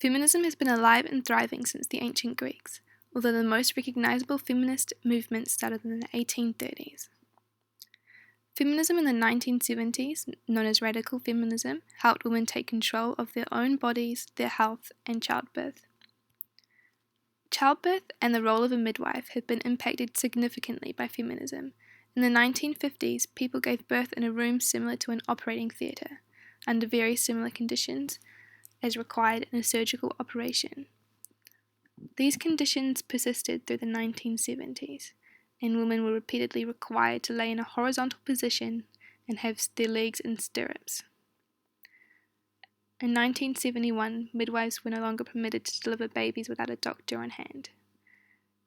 Feminism has been alive and thriving since the ancient Greeks, although the most recognizable feminist movement started in the 1830s. Feminism in the 1970s, known as radical feminism, helped women take control of their own bodies, their health, and childbirth. Childbirth and the role of a midwife have been impacted significantly by feminism. In the 1950s, people gave birth in a room similar to an operating theatre, under very similar conditions as required in a surgical operation. These conditions persisted through the 1970s, and women were repeatedly required to lay in a horizontal position and have their legs in stirrups. In 1971, midwives were no longer permitted to deliver babies without a doctor on hand.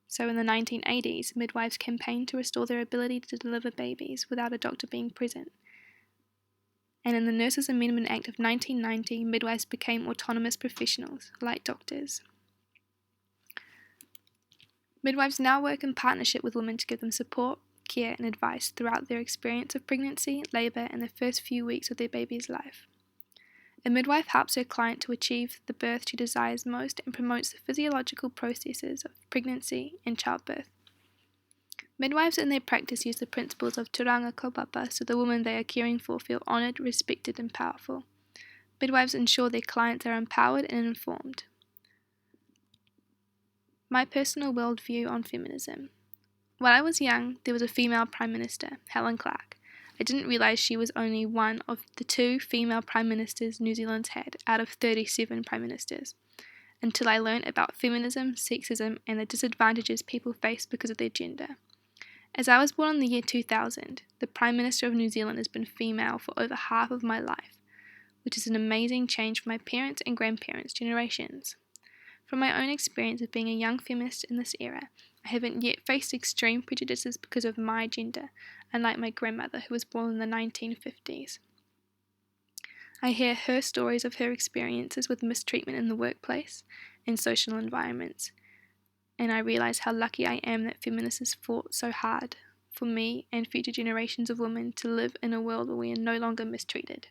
So in the 1980s, midwives campaigned to restore their ability to deliver babies without a doctor being present. And in the Nurses Amendment Act of 1990, midwives became autonomous professionals, like doctors. Midwives now work in partnership with women to give them support, care, and advice throughout their experience of pregnancy, labour, and the first few weeks of their baby's life. A midwife helps her client to achieve the birth she desires most and promotes the physiological processes of pregnancy and childbirth. Midwives in their practice use the principles of turanga kaupapa so the women they are caring for feel honoured, respected, and powerful. Midwives ensure their clients are empowered and informed. My personal worldview on feminism. When I was young, there was a female Prime Minister, Helen Clark. I didn't realise she was only one of the 2 female Prime Ministers New Zealand's had out of 37 Prime Ministers, until I learnt about feminism, sexism, and the disadvantages people face because of their gender. As I was born in the year 2000, the Prime Minister of New Zealand has been female for over half of my life, which is an amazing change for my parents' and grandparents' generations. From my own experience of being a young feminist in this era, I haven't yet faced extreme prejudices because of my gender, unlike my grandmother who was born in the 1950s. I hear her stories of her experiences with mistreatment in the workplace and social environments, and I realise how lucky I am that feminists fought so hard for me and future generations of women to live in a world where we are no longer mistreated.